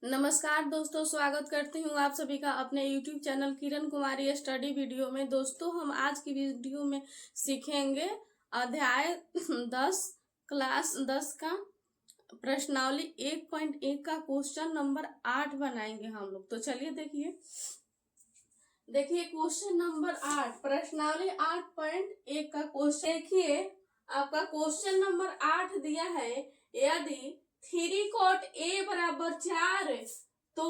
नमस्कार दोस्तों, स्वागत करती हूँ आप सभी का अपने YouTube channel Kiran Kumari study video में। दोस्तों, हम आज की वीडियो में सीखेंगे अध्याय 10 क्लास 10 का प्रश्नावली 1.1 का क्वेश्चन नंबर 8 बनाएंगे हम लोग। तो चलिए देखिए क्वेश्चन नंबर 8 प्रश्नावली 8.1 का क्वेश्चन। देखिए आपका क्वेश्चन नंबर 8 दिया है, यदि 3 cot a बराबर 4 तो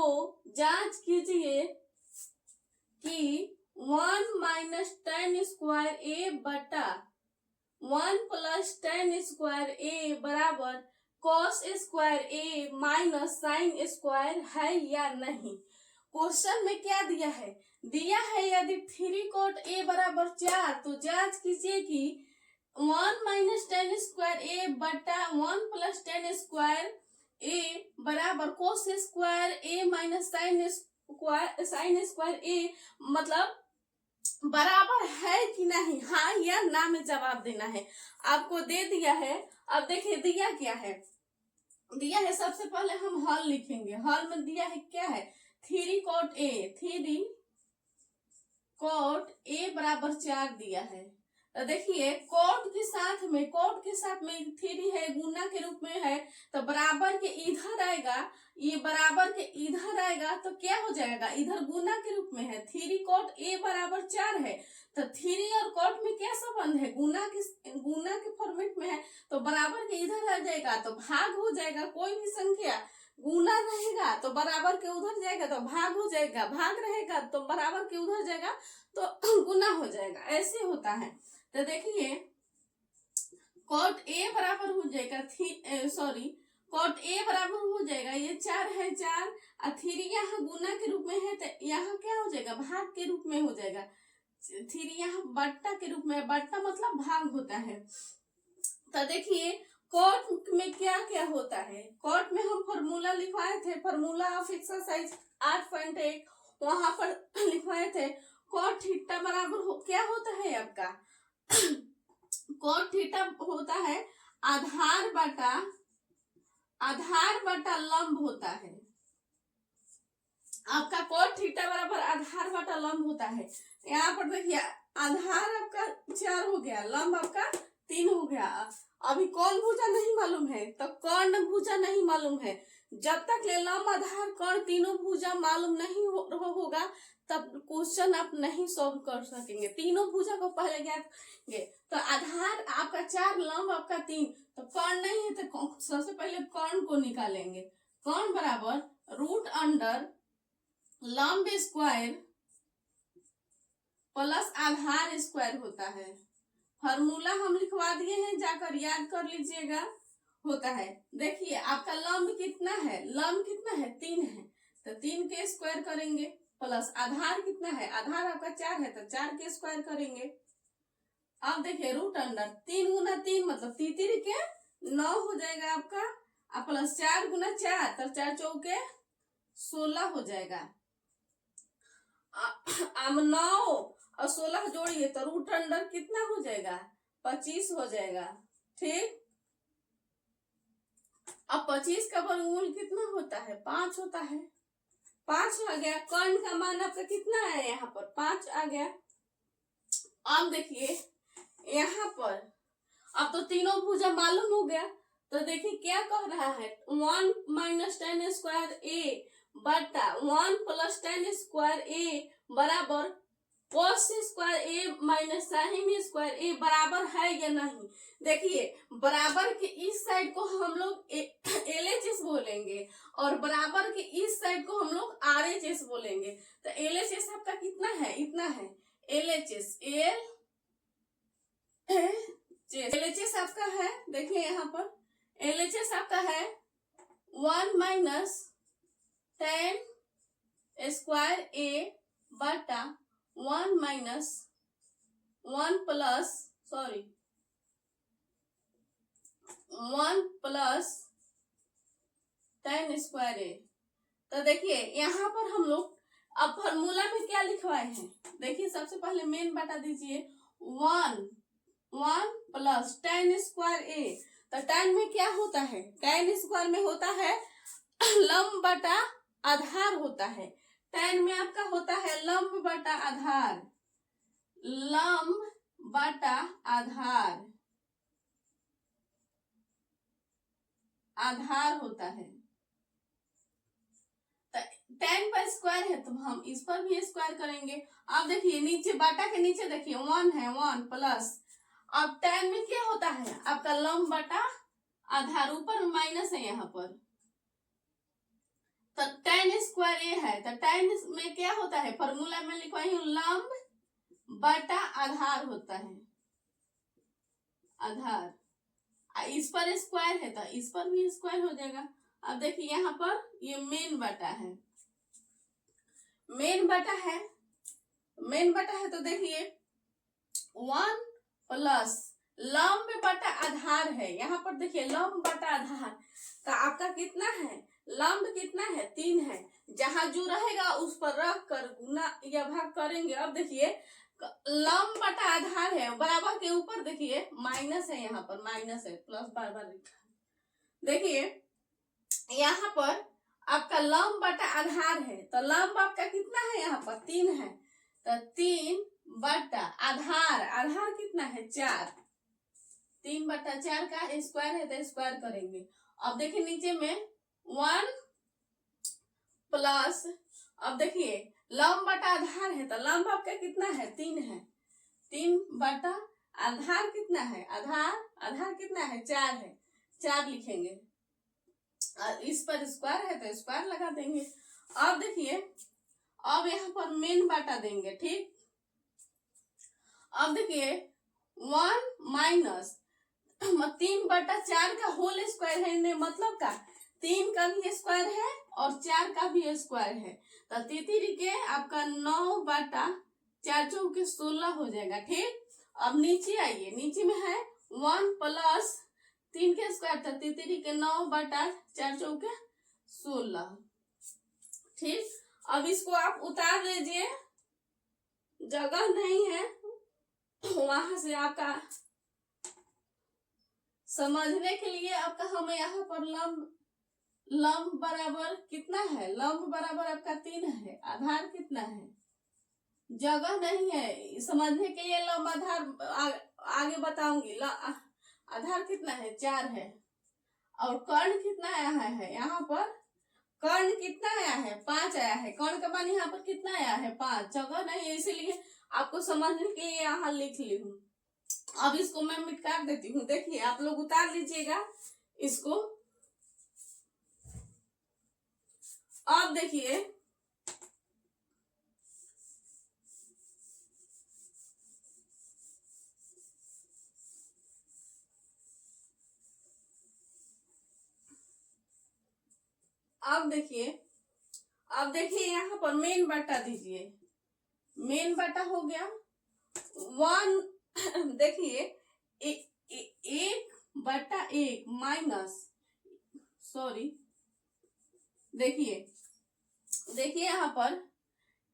जांच कीजिए कि 1 माइनस 10 स्क्वायर ए बटा 1 प्लस 10 स्क्वायर ए बराबर कॉस स्क्वायर ए माइनस साइन स्क्वायर है या नहीं। क्वेश्चन में क्या दिया है? दिया है यदि 3 cot a बराबर 4 तो जांच कीजिए कि 1 माइनस 10 स्क्वायर ए बटा 1 प्लस 10 स्क्वायर ए बराबर कोस स्क्वायर ए माइनस साइन स्क्वायर ए मतलब बराबर है कि नहीं, हाँ या ना में जवाब देना है। आपको दे दिया है। अब देखिए दिया क्या है। दिया है सबसे पहले हम हल लिखेंगे। हल में दिया है क्या है, 3 cot a बराबर 4 दिया है। तो देखिए कोट के साथ में 3 है, गुना के रूप में है, तो बराबर के इधर आएगा, ये बराबर के इधर आएगा तो क्या हो जाएगा, इधर गुना के रूप में है। 3 cot a बराबर 4 है, तो 3 और cot में क्या संबंध है, गुना के फॉर्मेट में है, तो बराबर के इधर आ जाएगा तो भाग हो जाएगा। कोई भी संख्या गुना रहेगा तो बराबर के उधर जाएगा तो भाग हो जाएगा, भाग रहेगा तो बराबर के उधर जाएगा तो गुना हो जाएगा, ऐसे होता है। तो देखिए cot a बराबर हो जाएगा cot a बराबर हो जाएगा, ये 4 है 4 और 3 यहाँ गुना के रूप में है तो यहाँ क्या हो जाएगा, भाग के रूप में हो जाएगा। 3 यहाँ बट्टा के रूप में, बट्टा मतलब भाग होता है। तो देखिए कॉट में क्या क्या होता है। कॉट में हम फॉर्मूला लिखवाए थे, फॉर्मूला ऑफ एक्सरसाइज 8.1 वहां पर लिखवाए थे। कॉट थीटा बराबर क्या होता है आपका कॉट थीटा होता है आधार बटा लंब होता है। आपका कॉट थीटा बराबर आधार बटा लंब होता है। यहाँ पर देखिए आधार आपका 4 हो गया, लंब आपका 3 हो गया। अभी कौन भुजा नहीं मालूम है तो कर्ण भुजा नहीं मालूम है। जब तक ले लंब आधार कर्ण तीनों भुजा मालूम नहीं होगा तब क्वेश्चन आप नहीं सॉल्व कर सकेंगे। तीनों भुजा को पहले ज्ञात करेंगे। तो आधार आपका 4, लंब आपका 3, तो कर्ण नहीं है तो सबसे पहले कर्ण को निकालेंगे। कर्ण बराबर रूट अंडर लंब स्क्वायर प्लस आधार स्क्वायर होता है। फॉर्मूला हम लिखवा दिए हैं, जाकर याद कर लीजिएगा, होता है। देखिए आपका लंब कितना है, 3 है, तो 3 के स्क्वायर करेंगे प्लस आधार कितना है, आधार आपका 4 है तो 4 के स्क्वायर करेंगे। अब देखिए रूट अंडर 3 गुना 3 मतलब 3 के 9 हो जाएगा आपका, और प्लस 4 गुना 4 तो 4 चौके 16 हो जाएगा। अब 9 और 16 जोड़िए तो रूट अंडर कितना हो जाएगा, 25 हो जाएगा। ठीक, अब 25 का वर्गमूल कितना होता है, 5 होता है। 5 आ गया। कर्ण का मान आपका कितना है, यहाँ पर 5 आ गया। अब देखिए यहाँ पर अब तो तीनों भुजा मालूम हो गया। तो देखिए क्या कह रहा है, 1 माइनस 10 स्क्वायर ए बटा 1 प्लस 10 स्क्वायर ए बराबर कोस स्क्वायर ए माइनस साइन स्क्वायर ए बराबर है या नहीं। देखिए बराबर के इस साइड को हम लोग LHS बोलेंगे और बराबर के इस साइड को हम लोग RHS बोलेंगे। तो LHS आपका कितना है, इतना है। LHS आपका है, देखिए यहाँ पर LHS आपका है 1 माइनस 10 स्क्वायर ए बटा 1 माइनस 1 प्लस 10 स्क्वायर ए। तो देखिए यहाँ पर हम लोग अब फॉर्मूला में क्या लिखवाए हैं, देखिए सबसे पहले मेन बटा दीजिए 1 प्लस 10 स्क्वायर ए। तो 10 में क्या होता है, 10 स्क्वायर में होता है लंब बटा आधार होता है। tan में आपका होता है लंब बटा आधार, लंब बटा आधार, आधार होता है। tan पर स्क्वायर है तो हम इस पर भी स्क्वायर करेंगे। अब देखिए नीचे बाटा के नीचे देखिए 1 है, 1 प्लस, अब tan में क्या होता है आपका लंब बटा आधार, ऊपर में माइनस है यहाँ पर, तो tan स्क्वायर ये है, तो tan में क्या होता है फॉर्मूला में लिखवाई हूँ लंब बटा आधार होता है, आधार। इस पर स्क्वायर है तो इस पर भी स्क्वायर हो जाएगा। अब देखिए यहाँ पर ये मेन बटा है, मेन बटा है, मेन बटा है, तो देखिए 1 प्लस लंब बटा आधार है, यहाँ पर देखिए लंब बटा आधार, तो आपका कितना है लंब कितना है 3 है, जहां जो रहेगा उस पर रख कर गुना या भाग करेंगे। अब देखिए लंब बटा आधार है, बराबर के ऊपर देखिए माइनस है, यहाँ पर माइनस है, प्लस बार बार लिखा है। देखिए यहाँ पर आपका लंब बटा आधार है, तो लंब आपका कितना है यहाँ पर 3 है, तो 3 बटा आधार, आधार कितना है 4, 3 बटा 4 का स्क्वायर है तो स्क्वायर करेंगे। अब देखिए नीचे में 1 प्लस, अब देखिए लंब बटा आधार है तो लंब आपका कितना है 3 है, 3 बटा आधार कितना है, आधार आधार कितना है 4 है, 4 लिखेंगे, और इस पर स्क्वायर है तो स्क्वायर लगा देंगे। अब देखिए अब यहाँ पर मेन बाटा देंगे, ठीक। अब देखिए 1 माइनस 3 बटा 4 का होल स्क्वायर है, मतलब का 3 का भी स्क्वायर है और 4 का भी स्क्वायर है, तो तीसरी के आपका 9 बटा 4 चौके 16 हो जाएगा, ठीक। अब नीचे आइए, नीचे में है 1 प्लस 3 के स्क्वायर, तो तीसरी के 9 बटा 4 चौके 16, ठीक। अब इसको आप उतार लीजिए, जगह नहीं है वहां से आपका समझने के लिए आपका हमें यहाँ पर लंब बराबर कितना है, लंब बराबर आपका 3 है, आधार कितना है, जगह नहीं है समझने के लिए लंब आधार आगे बताऊंगी। आधार कितना है 4 है, और कर्ण कितना आया है यहाँ पर, कर्ण कितना आया है 5 आया है, कर्ण का मान यहाँ पर कितना आया है 5, जगह नहीं है इसीलिए आपको समझने के लिए यहाँ लिख ली हूँ। अब इसको मैं मिटा देती हूँ, देखिए आप लोग उतार लीजिएगा इसको। अब देखिए अब देखिए यहाँ पर मेन बटा दीजिए, मेन बटा हो गया 1 देखिए 1 बटा 1 माइनस, सॉरी देखिए यहाँ पर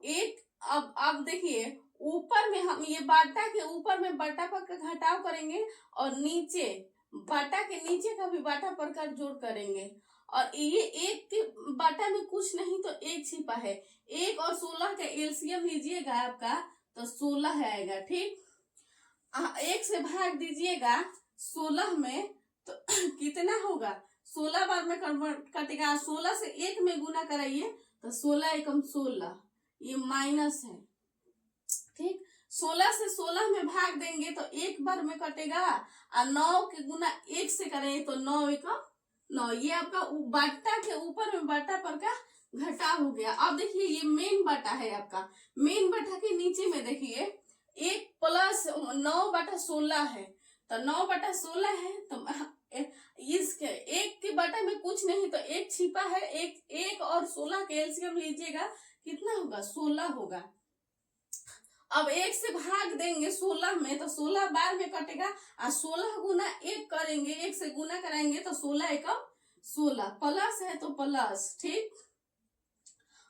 1, अब देखिए ऊपर में हम ये बाटा के ऊपर में बाटा पर का घटाव करेंगे, और नीचे बाटा के नीचे का भी बाटा पर का जोड़ करेंगे, और ये 1 के बाटा में कुछ नहीं तो 1 छिपा है, 1 और 16 का एलसीएम लीजिएगा आपका तो 16 आएगा, ठीक। 1 से भाग दीजिएगा 16 में तो कितना होगा, 16 बार में कटेगा, 16 से 1 में गुना कराइए तो 16 एकम 16, ये माइनस है, ठीक। 16 से 16 में भाग देंगे तो 1 बार में कटेगा, और 9 के गुना 1 से करेंगे तो 9 एकम 9, ये आपका बाटा के ऊपर में बाटा पर का घटाव हो गया। अब देखिए ये मेन बाटा है आपका, मेन बाटा के नीचे में देखिए 1 प्लस 9 बटा 16 है, तो 9 बटा 16 है, तो इसके 1 के बटा में कुछ नहीं तो 1 छिपा है, 1 और 16 के एलसीएम लीजिएगा कितना होगा 16 होगा। अब 1 से भाग देंगे 16 में तो 16 बार में कटेगा, और 16 गुना 1 करेंगे, 1 से गुना कराएंगे तो 16 एकम 16, प्लस है तो प्लस, ठीक।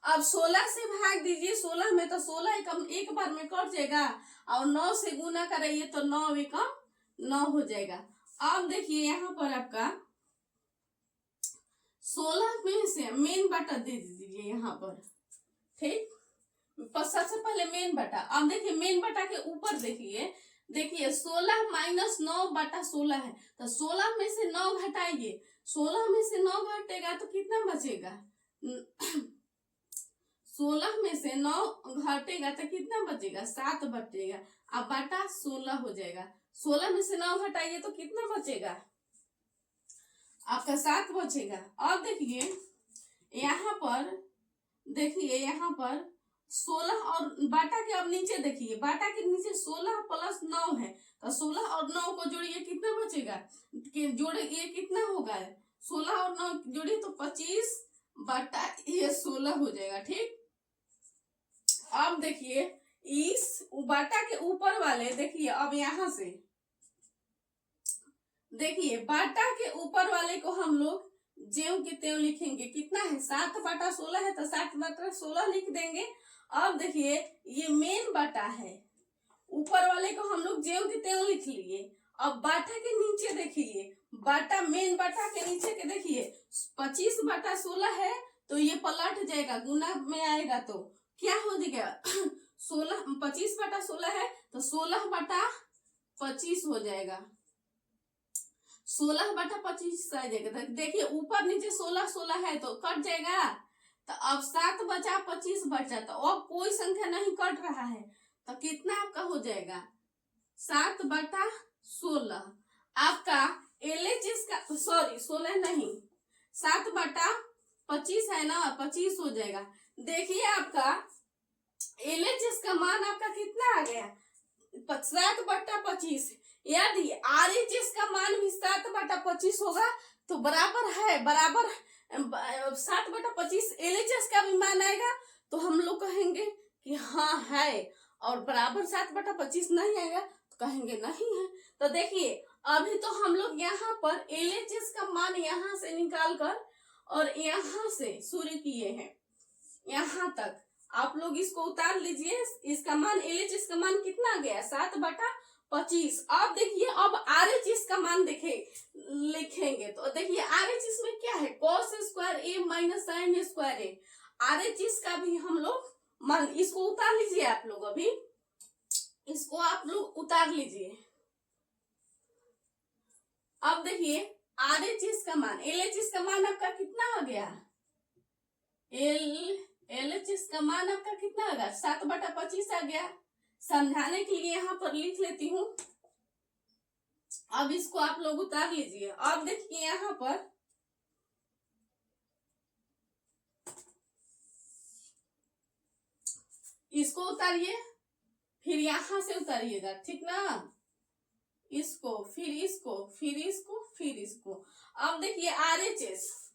अब 16 से भाग दीजिए 16 में तो 16 एकम 1 बार में कट जाएगा, और 9 से गुना कराइए तो 9 एकम 9 हो जाएगा। अब देखिए यहाँ पर आपका 16 में से मेन बटा दे दीजिए यहाँ पर। ठीक, सबसे पहले मेन बटा। अब देखिए मेन बटा के ऊपर देखिए 16 माइनस 9 बटा 16 है, तो 16 में से 9 घटाइए। 16 में से 9 घटेगा तो कितना बचेगा? 16 में से 9 घटेगा तो कितना बचेगा? 7 बचेगा। अब बटा 16 हो जाएगा। 16 में से 9 घटाइए तो कितना बचेगा? आपका 7 बचेगा। अब देखिए यहाँ पर 16 और बाटा के, अब नीचे देखिए बाटा के नीचे 16 प्लस 9 है, तो 16 और 9 को जोड़िए कितना बचेगा? जोड़िए कितना होगा? 16 और 9 जोड़िए तो 25 बटा ये 16 हो जाएगा। ठीक, अब देखिए इस बाटा के ऊपर वाले देखिए, अब यहां से देखिए बाटा के ऊपर वाले को हम लोग ज्यों के त्यों लिखेंगे। कितना है? 7 बटा 16 है, तो 7 बटा 16 लिख देंगे। अब देखिए ये मेन बटा है, ऊपर वाले को हम लोग ज्यों के त्यों लिख लिए। अब बाटा के नीचे देखिए, बाटा मेन बाटा के नीचे के देखिए 25 बटा 16 है, तो ये पलट जाएगा, गुना में आएगा तो क्या हो जाएगा? 25 बटा 16 है तो 16 बटा 25 हो जाएगा। 16 बटा 25 आ जाएगा। देखिए ऊपर नीचे 16 है तो कट जाएगा, तो अब 7 बचा 25 बचा, तो अब कोई संख्या नहीं कट रहा है, तो कितना आपका हो जाएगा? 7 बटा 16। आपका LHS का, सॉरी 16 नहीं, 7 बटा 25 है ना, 25 हो जाएगा। देखिए आपका LHS का मान आपका कितना आ गया? 7 बटा 25। यदि RHS का मान भी 7 बटा 25 होगा तो बराबर 7 बटा 25 LHS का भी मान आएगा, तो हम लोग कहेंगे कि हाँ है, और बराबर 7 बटा 25 नहीं आएगा तो कहेंगे नहीं है। तो देखिए अभी तो हम लोग यहाँ पर LHS का मान यहाँ से निकाल कर और यहाँ से शुरू किए हैं, यहाँ तक आप लोग इसको उतार लीजिए। इसका मान LHS का मान कितना आ गया? 7 बटा 25। अब देखिए अब RHS का मान लिखेंगे, तो देखिए RHS में क्या है? cos square a minus sine square a। RHS का भी हम लोग मान, इसको उतार लीजिए आप लोग, अभी इसको आप लोग उतार लीजिए। अब देखिए RHS का मान, LHS का मान आपका कितना आ गया? LHS का मान आपका कितना आ गया? 7 बटा 25 आ गया। समझाने के लिए यहाँ पर लिख लेती हूँ। अब इसको आप लोग उतार लीजिए। अब देखिए यहाँ पर इसको उतारिए, फिर यहाँ से उतारिएगा, ठीक ना? इसको फिर इसको फिर इसको फिर इसको। अब देखिए RHS,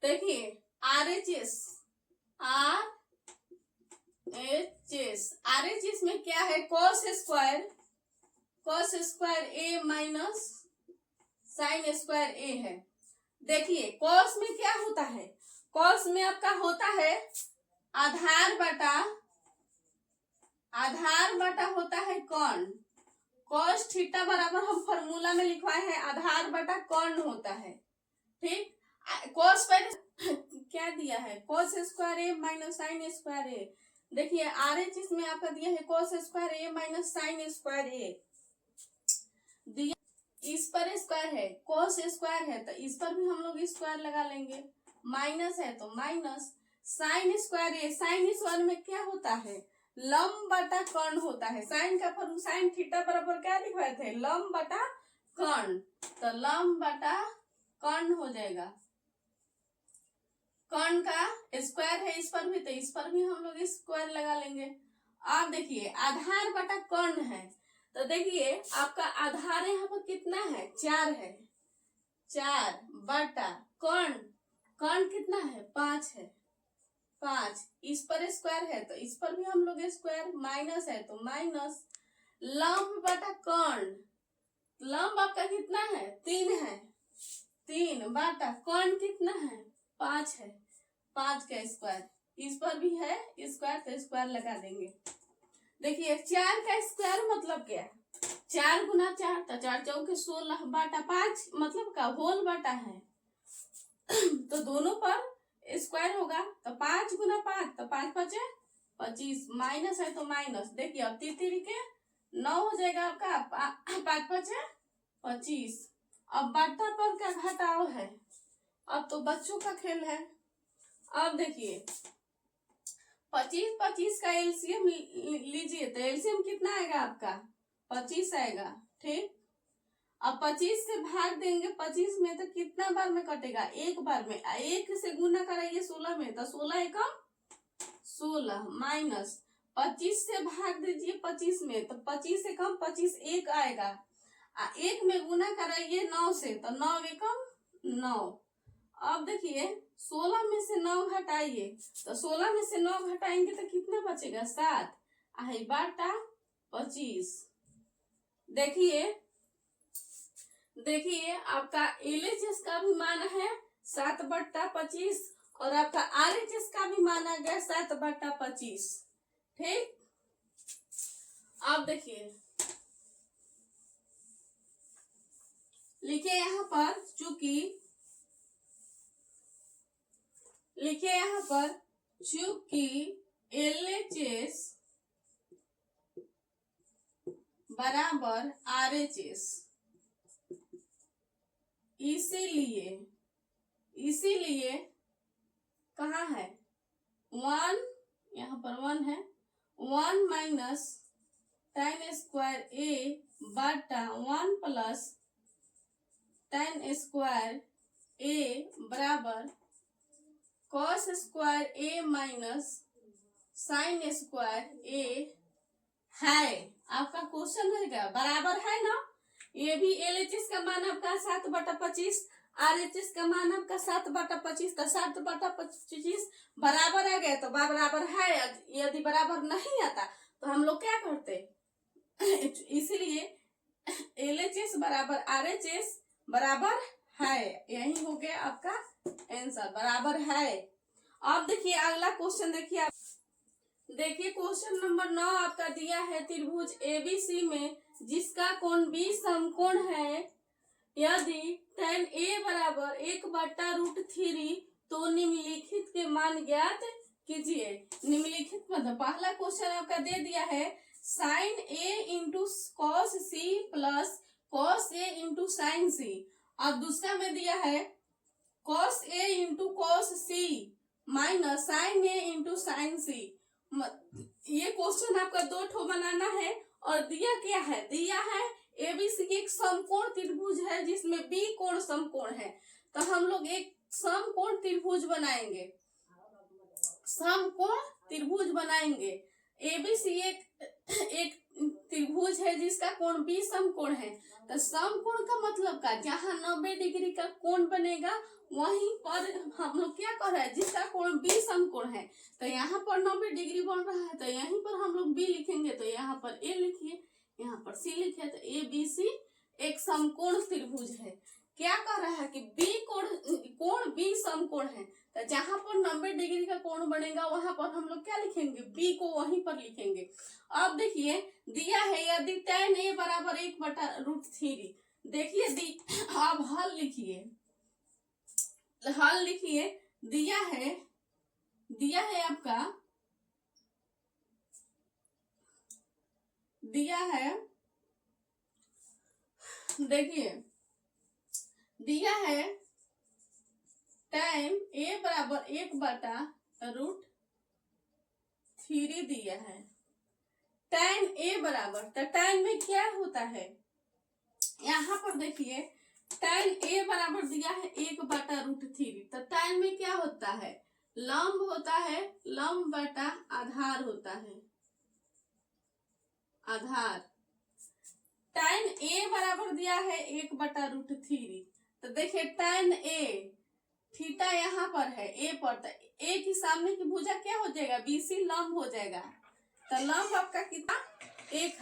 देखिए RHS में क्या है? cos square a minus sine square a है। देखिए cos में क्या होता है? cos में आपका होता है आधार बटा होता है कर्ण। cos थीटा बराबर हम फॉर्मूला में लिखवाए हैं, आधार बटा कर्ण होता है। ठीक, cos पर क्या दिया है? cos square a minus sine square a। देखिए RHS में आपका दिया है cos square a minus sine square a दिया। इस पर स्क्वायर है, cos स्क्वायर है तो इस पर भी हम लोग स्क्वायर लगा लेंगे, माइनस है तो minus sine square a। Sine square में क्या होता है? लंब बटा कर्ण होता है। साइन का फॉर्म, साइन थीटा बराबर क्या लिखवाए थे? लंब बटा कर्ण, तो लंब बटा कर्ण हो जाएगा। कर्ण का स्क्वायर है इस पर भी, तो इस पर भी हम लोग स्क्वायर लगा लेंगे। अब देखिए आधार बटा कर्ण है, तो देखिए आपका आधार यहाँ पर कितना है? 4 है। 4 बटा कर्ण कितना है? 5 है। 5 इस पर स्क्वायर है तो इस पर भी हम लोग स्क्वायर, माइनस है तो माइनस। लंब बटा कर्ण, लंब आपका कितना है? 3 है। 3 बटा कर्ण कितना है? 5 है। 5 का स्क्वायर, इस पर भी है स्क्वायर तो स्क्वायर लगा देंगे। देखिए 4 का स्क्वायर मतलब क्या है, 4 गुना 4 तो 4 चौके 16 बाटा 5 मतलब का होल बाटा है। तो दोनों पर स्क्वायर होगा तो 5 गुना 5 तो 5 पचे 25, माइनस है तो माइनस। देखिए अब तीन के 9 हो जाएगा आपका, 5 पचे 25। अब बाटा पर का घटाव है, अब तो बच्चों का खेल है। अब देखिए 25 का एलसीएम लीजिए तो एलसीएम कितना आएगा आपका, 25 आएगा। ठीक, अब 25 से भाग देंगे 25 में तो कितना बार में कटेगा, एक बार में। एक से गुना कराइए 16 में तो 16 एकम 16 माइनस 25 से भाग दीजिए 25 में तो 25 एकम 25 एक आएगा। एक में गुना कराइए 9 से तो 9 एकम 9। अब देखिए 16 में से 9 घटाइए तो 16 में से 9 घटाएंगे तो कितना बचेगा, 7 आई बाटा 25। देखिए आपका एलएचएस का भी मान है 7/25 और आपका आरएचएस का भी माना गया 7/25। ठीक, अब देखिए लिखिए यहाँ पर, चूंकि एलएचएस बराबर आरएचएस, इसीलिए कहाँ है 1, यहाँ पर 1 है, 1 माइनस tan स्क्वायर ए बटा 1 प्लस tan स्क्वायर ए बराबर cos स्क्वायर ए माइनस साइन स्क्वायर ए है। आपका क्वेश्चन रहेगा बराबर है ना, ये भी एलएचएस का मान आपका 7/25, आरएचएस का मान आपका 7/25, तो 7/25 बराबर आ गया तो बराबर है। यदि बराबर नहीं आता तो हम लोग क्या करते, इसीलिए एलएचएस बराबर आरएचएस बराबर है, यही हो गया आपका आंसर, बराबर है। अब देखिए अगला क्वेश्चन, देखिए क्वेश्चन नंबर 9 आपका दिया है त्रिभुज एबीसी में जिसका कोण बी समकोण है, यदि tan ए बराबर 1/√3 तो निम्नलिखित के मान ज्ञात कीजिए। निम्नलिखित मतलब पहला क्वेश्चन आपका दे दिया है sine A into cos C plus cos A into sine C. अब दूसरा में दिया है cos A into cos C minus sine A into sine C. ये क्वेश्चन आपका 2 ठो बनाना है और दिया क्या है, दिया है एबीसी की एक समकोण त्रिभुज है जिसमें बी कोण समकोण है, तो हम लोग एक समकोण त्रिभुज बनाएंगे, समकोण त्रिभुज बनाएंगे। एबीसी एक त्रिभुज है जिसका कोण बी समकोण है, तो समकोण का मतलब का जहाँ 90 डिग्री का कोण बनेगा वहीं पर हम लोग क्या कर रहे हैं, जिसका कोण बी समकोण है तो यहाँ पर 90 डिग्री बन रहा है तो यहीं पर हम लोग बी लिखेंगे, तो यहाँ पर ए लिखिए, यहाँ पर सी लिखिए, तो ए बी सी एक समकोण त्रिभुज है। क्या कह रहा है कि बी कोण बी समकोण है, तो जहां पर 90 डिग्री का कोण बनेगा वहां पर हम लोग क्या लिखेंगे, बी को वहीं पर लिखेंगे। अब देखिए दिया है यदि tan ए बराबर 1/√3, देखिए अब हल लिखिए, दिया है आपका, देखिए दिया है tan ए बराबर 1/√3 दिया है। tan ए बराबर, तो tan में क्या होता है, यहाँ पर देखिए tan ए बराबर दिया है 1/√3, तो tan में क्या होता है, लंब होता है, लंब बटा आधार होता है, आधार। tan ए बराबर दिया है 1/√3, तो देखिए tan ए थीटा यहाँ पर है ए पर, तो ए की सामने की भुजा क्या हो जाएगा, बीसी लंब हो जाएगा, तो लंब आपका कितना, एक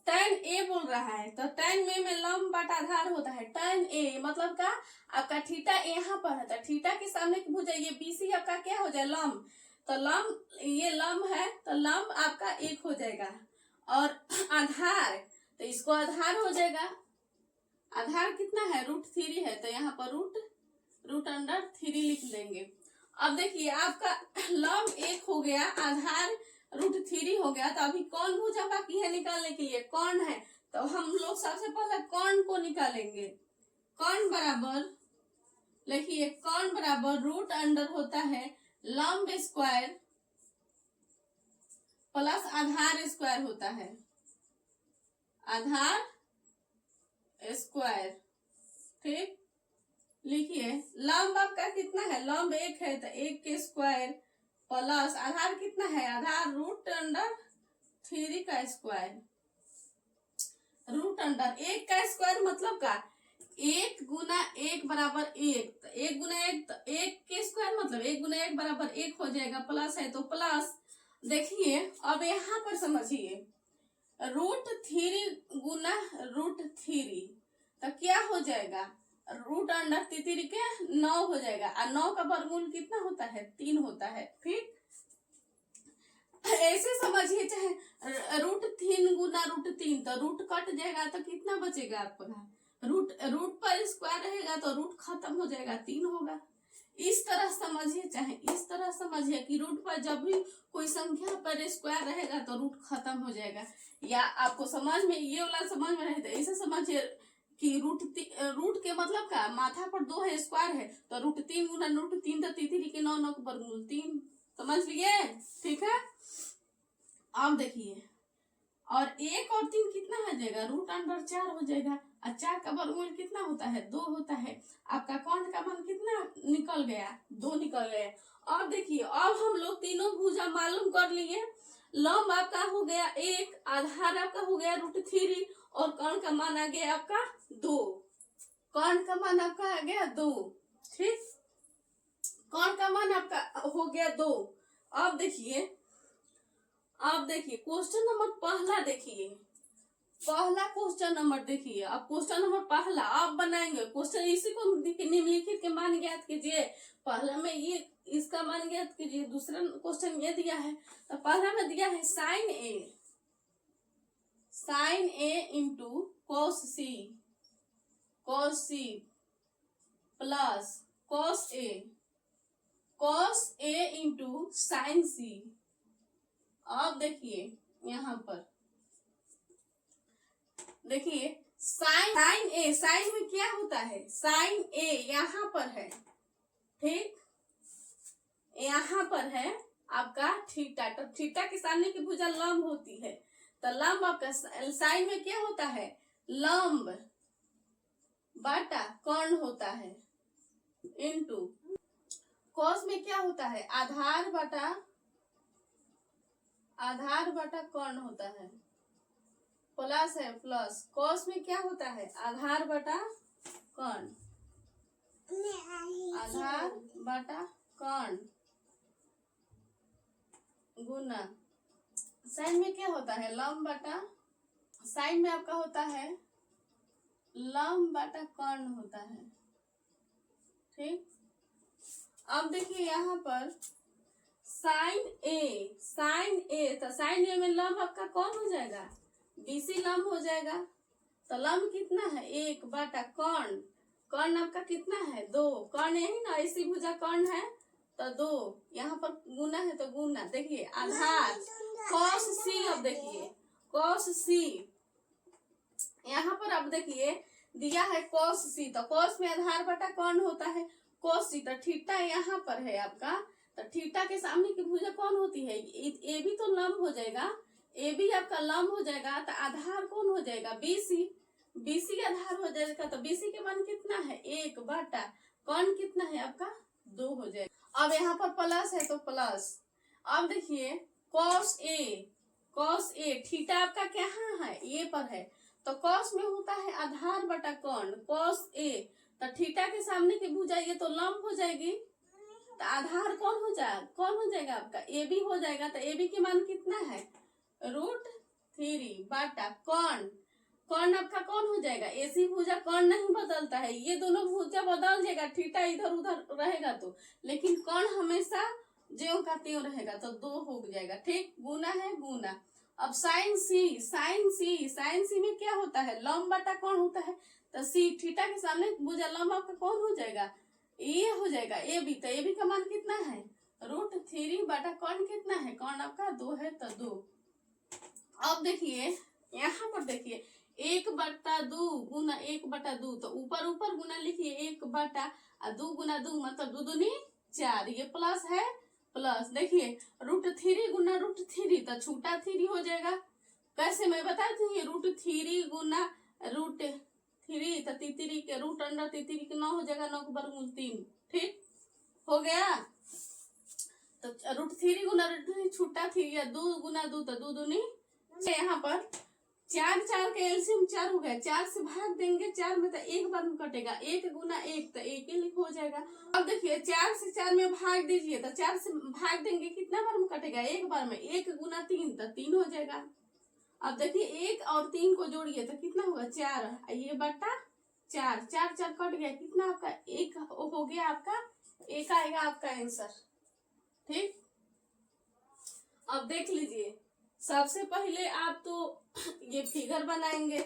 tan ए बोल रहा है, तो tan में लंब बटा आधार होता है, tan ए मतलब का आपका थीटा यहाँ पर है, तो थीटा के सामने की भुजा ये बीसी आपका क्या हो जाए, लंब, तो लंब ये लंब है तो लंब आपका 1 हो जाएगा। और आधार, तो इसको आधार हो जाएगा। आधार कितना है, √3 है, तो यहाँ पर √3 लिख देंगे। अब देखिए आपका लंब 1 हो गया, आधार √3 हो गया, तो अभी कौन भुजा बाकी है निकालने के लिए, कौन है। तो हम लोग सबसे पहले कौन को निकालेंगे। कौन बराबर, लिखिए कौन बराबर √अंडर होता है लंब स्क्वायर प्लस आधार स्क्वायर होता है, आधार स्क्वायर। ठीक, लिखिए लंब आपका कितना है, लंब 1 है, तो 1 के स्क्वायर प्लस आधार कितना है, आधार √3 का स्क्वायर। √1 का स्क्वायर मतलब का 1 गुना 1 बराबर 1, तो 1 गुना 1, तो 1 के स्क्वायर मतलब 1 गुना 1 बराबर 1 हो जाएगा, प्लस है तो प्लस। देखिए अब यहाँ पर समझिए, √3 गुना √3 तो क्या हो जाएगा, √3 के 9 हो जाएगा, और 9 का वर्गमूल कितना होता है, 3 होता है। ठीक, ऐसे समझिए, चाहे √3 गुना √3, तो रूट कट जाएगा तो कितना बचेगा आपका, रूट पर स्क्वायर रहेगा तो रूट खत्म हो जाएगा, 3 होगा। इस तरह समझिए, चाहे इस तरह समझिए कि रूट पर जब भी कोई संख्या पर स्क्वायर रहेगा तो रूट खत्म हो जाएगा। या आपको समझ में ये वाला समझ में नहीं, तो ऐसे समझिए कि रूट के मतलब का माथा पर 2 है, स्क्वायर है, तो √3 गुना √3 तो 3 के 9, 9 का वर्गमूल 3, समझ लिए। ठीक है, अब देखिए, और 1 और 3 कितना हो जाएगा, √4 हो जाएगा, और 4 का वर्गमूल कितना होता है, 2 होता है। आपका कौन का मान कितना निकल गया, 2 निकल गया। अब देखिए, अब हम लोग तीनों भुजा मालूम कर लिए। लंब आपका हो गया 1, आधार आपका हो गया √3, और कौन का मान आ गया आपका 2, कौन का मान आपका आ गया 2। ठीक, कौन का मान आपका हो गया 2। अब देखिए, क्वेश्चन नंबर पहला देखिए, पहला क्वेश्चन नंबर देखिए। अब क्वेश्चन नंबर पहला आप बनाएंगे, क्वेश्चन इसी को निम्नलिखित के मान ज्ञात कीजिए। पहला में ये इसका मान ज्ञात कीजिए, दूसरा क्वेश्चन ये दिया है, तो पहला में दिया है sine A into cos C plus cos A into sine C. अब देखिए यहाँ पर देखिए, साइन में क्या होता है, साइन ए यहाँ पर है। ठीक, यहाँ पर है आपका थीटा, तो थीटा के सामने की भुजा लंब होती है, तो लंब आपका साइन में क्या होता है, लंब बटा कर्ण होता है, इनटू कॉस में क्या होता है, आधार बटा कर्ण होता है, प्लस है प्लस। कॉस में क्या होता है, आधार बटा कर्ण, आधार बटा कर्ण गुना साइन में क्या होता है, लंब बटा, साइन में आपका होता है लंब बटा कर्ण होता है। ठीक, अब देखिए यहाँ पर साइन ए, तो साइन ए में लंब आपका कौन हो जाएगा, बीसी लंब हो जाएगा, तो लंब कितना है 1 बटा कर्ण आपका कितना है 2, कर्ण यही ना, इसी भुजा कर्ण है तो 2, यहाँ पर गुना है तो गुना। देखिए आधार कॉस सी, अब देखिए कॉस सी, यहाँ पर अब देखिए दिया है कॉस सी, तो कॉस में आधार बटा कर्ण होता है, कॉस सी, तो थीटा यहाँ पर है आपका, तो थीटा के सामने की भुजा कौन होती है, ए भी तो लंब हो जाएगा, ए भी आपका लंब हो जाएगा, तो आधार कौन हो जाएगा बीसी आधार हो जाएगा, तो बीसी के मान कितना है 1 बटा कर्ण कितना है आपका 2 हो जाएगा। अब यहाँ पर प्लस है तो प्लस। अब देखिए कॉस ए थीटा आपका क्या है ए पर है, तो कॉस में होता है आधार बटा कर्ण, कॉस ए, तो थीटा के सामने की भुजा ये तो लंब हो जाएगी, तो आधार कौन हो जाएगा आपका ए बी हो जाएगा, तो ए बी के मान कितना है √3 बटा कर्ण आपका कौन हो जाएगा, ऐसी भुजा कर्ण नहीं बदलता है, ये दोनों भुजा बदल जाएगा, थीटा इधर उधर रहेगा तो, लेकिन कर्ण हमेशा ज्यों का त्यों रहेगा, तो 2 हो जाएगा। ठीक, गुना है गुना, अब साइन सी में क्या होता है, लंब बटा कौन होता है, तो सी थीटा के सामने भुजा लंब आपका कौन हो जाएगा, ए हो जाएगा, ए बी। तो ए बी का मान कितना है, √3 बटा कौन कितना है, कौन आपका 2 है तो 2। अब देखिए यहाँ पर देखिए 1/2 गुना 1/2, तो ऊपर ऊपर गुना लिखिए 1 बटा 2 गुना 2 मतलब 2 दूनी 4, ये प्लस है प्लस। देखिए √3 गुना √3 तो छोटा 3 हो जाएगा। कैसे मैं बता दी, √3 गुना √3 तो तितरी के रूट अंडर तितरी के 9 हो जाएगा, 9 के वर्गमूल 3। ठीक हो गया। तो √3 गुना √3 छूटा 3 2 गुना 2 तो 2 दूनी। यहाँ पर 4 4 के एलसीएम 4 हो गया, 4 से भाग देंगे 4 में तो एक बार में कटेगा, 1 गुना 1 तो 1 ही लिख हो जाएगा। अब देखिए 4 से 4 में भाग दीजिए तो 4 से भाग देंगे कितना बार में कटेगा, एक बार में, 1 गुना 3 तो 3 हो जाएगा। अब देखिए 1 और 3 को जोड़िए तो कितना होगा 4, ये बटा 4, 4 4 कट गया, कितना आपका 1 हो गया, आपका 1 आएगा आपका आंसर। ठीक, अब देख लीजिए सबसे पहले आप तो ये फिगर बनाएंगे,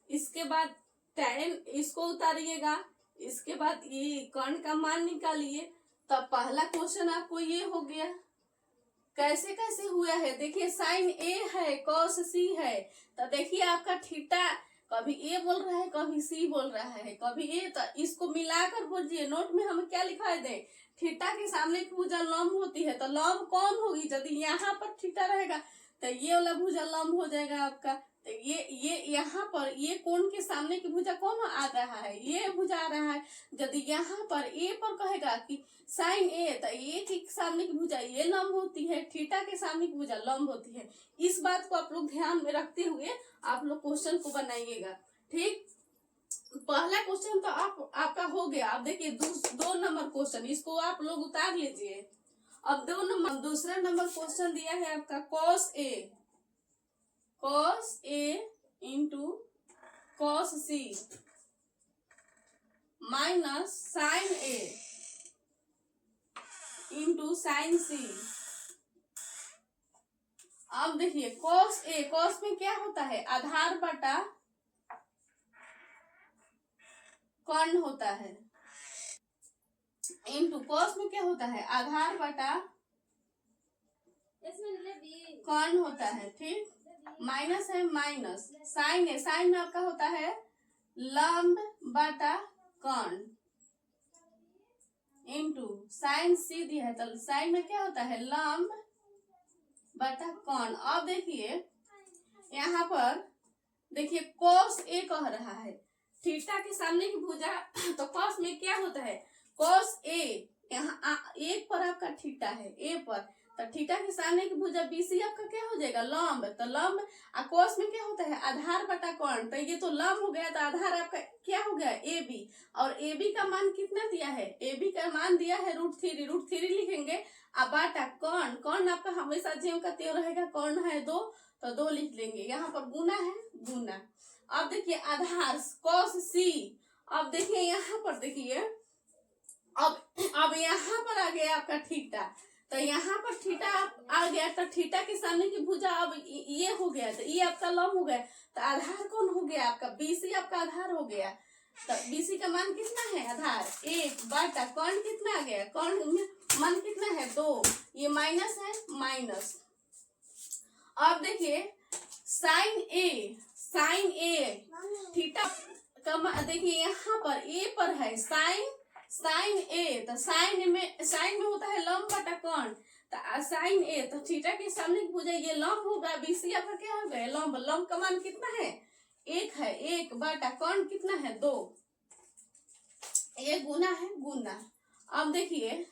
इसके बाद tan इसको उतारिएगा, इसके बाद ये कर्ण का मान निकालिए। तब पहला क्वेश्चन आपको ये हो गया। कैसे कैसे हुआ है, देखिए साइन ए है कॉस सी है, तो देखिए आपका थीटा कभी ए बोल रहा है कभी सी बोल रहा है कभी ए, तो इसको मिलाकर बोलिए। नोट में हम क्या लिखा है, थीटा के सामने की भुजा लंब होती है, तो लंब कौन होगी, यदि यहाँ पर थीटा रहेगा तो ये वाला भुजा लंब हो जाएगा आपका। तो ये यहाँ पर ये कोण के सामने की भुजा कौन आ रहा है, ये भुजा आ रहा है। यदि यहाँ पर ए पर कहेगा कि साइन ए, तो ए के सामने की भुजा ये लंब होती है, थीटा के सामने की भुजा लंब होती है। इस बात को आप लोग ध्यान में रखते हुए आप लोग क्वेश्चन को बनाइएगा। ठीक, पहला क्वेश्चन तो आपका हो गया। अब देखिए 2 नंबर क्वेश्चन, इसको आप लोग उतार लीजिए। अब दूसरा नंबर क्वेश्चन दिया है आपका cos A into cos C minus sin A into sin C। अब देखिए cos में क्या होता है, आधार बटा कर्ण होता है, इंटू cos में क्या होता है, आधार बटा कर्ण होता है। ठीक, माइनस है माइनस, साइन में आपका होता है लंब बटा कर्ण, इंटू साइन सी दिया है, तो साइन में क्या होता है लंब बटा कर्ण। अब देखिए यहाँ पर देखिए cos A कह रहा है, थीटा के सामने की भुजा, तो cos में क्या होता है cos A, यहाँ एक पर आपका थीटा है ए पर, तो थीटा के सामने की भुजा BC आपका क्या हो जाएगा लंब, तो लंब। cos में क्या होता है आधार बटा कर्ण, तो ये तो लंब हो गया, तो आधार आपका क्या हो गया AB, और AB का मान कितना दिया है, AB का मान दिया है √3 लिखेंगे। अब बाटा कर्ण आपका हमेशा ज्यों का त्यों रहेगा, कर्ण है 2 तो 2 लिख लेंगे, यहाँ पर गुना है गुना। अब देखिए आधार cos C, अब देखिए यहाँ पर देखिए अब यहाँ पर आ गया आपका थीटा, तो यहाँ पर थीटा आ गया, तो थीटा के सामने की भुजा अब ये हो गया, तो ये आपका लंब हो गया, तो आधार कौन हो गया आपका BC आपका आधार हो गया। तो BC का मान कितना है आधार 1 बटा कर्ण कितना आ गया, कर्ण मान कितना है 2, ये माइनस है माइनस। अब देखिए साइन ए थीटा का देखिए यहाँ पर ए पर है साइन ए, तो साइन में होता है लंब बटा कर्ण, तो साइन ए, तो थीटा के सामने की भुजा ये लंब होगा, BC आपका क्या हो गया लंब का मान कितना है 1 है, 1 बटा कर्ण कितना है 2, ये गुना है गुना। अब देखिए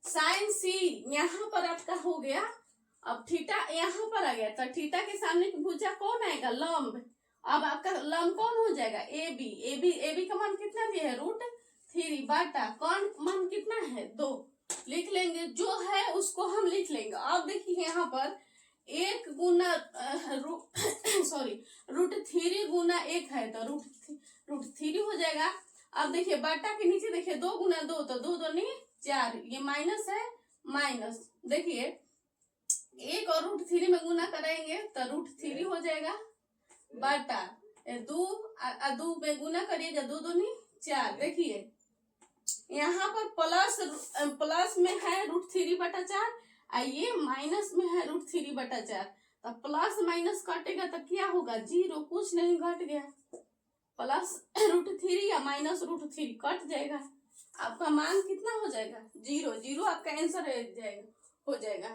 साइन सी यहाँ पर आपका हो गया, अब थीटा यहाँ पर आ गया, तो थीटा के सामने की भुजा कौन आएगा लंब, अब आपका लंब कौन हो जाएगा AB का मान कितना दिया है √3 बटा कर्ण मान कितना है 2, लिख लेंगे, जो है उसको हम लिख लेंगे। अब देखिए यहाँ पर 1 गुना √3 गुना 1 है, तो √3 हो जाएगा। अब देखिए बाटा के नीचे देखिए 2 गुना 2 तो 2 2 नहीं 4, ये माइनस है माइनस। देखिए एक और रूट थ्री में गुना करेंगे तो रूट थ्री हो जाएगा, बटा दो दो में गुना करिएगा, दो दूनी चार। देखिए यहाँ पर प्लस में है रूट थ्री बटा चार, ये माइनस में है रूट थ्री बटा चार। तो प्लस माइनस कटेगा तो क्या होगा, जीरो, कुछ नहीं घट गया। प्लस रूट थ्री या माइनस रूट थ्री कट जाएगा, आपका मान कितना हो जाएगा, जीरो। जीरो आपका आंसर हो जाएगा।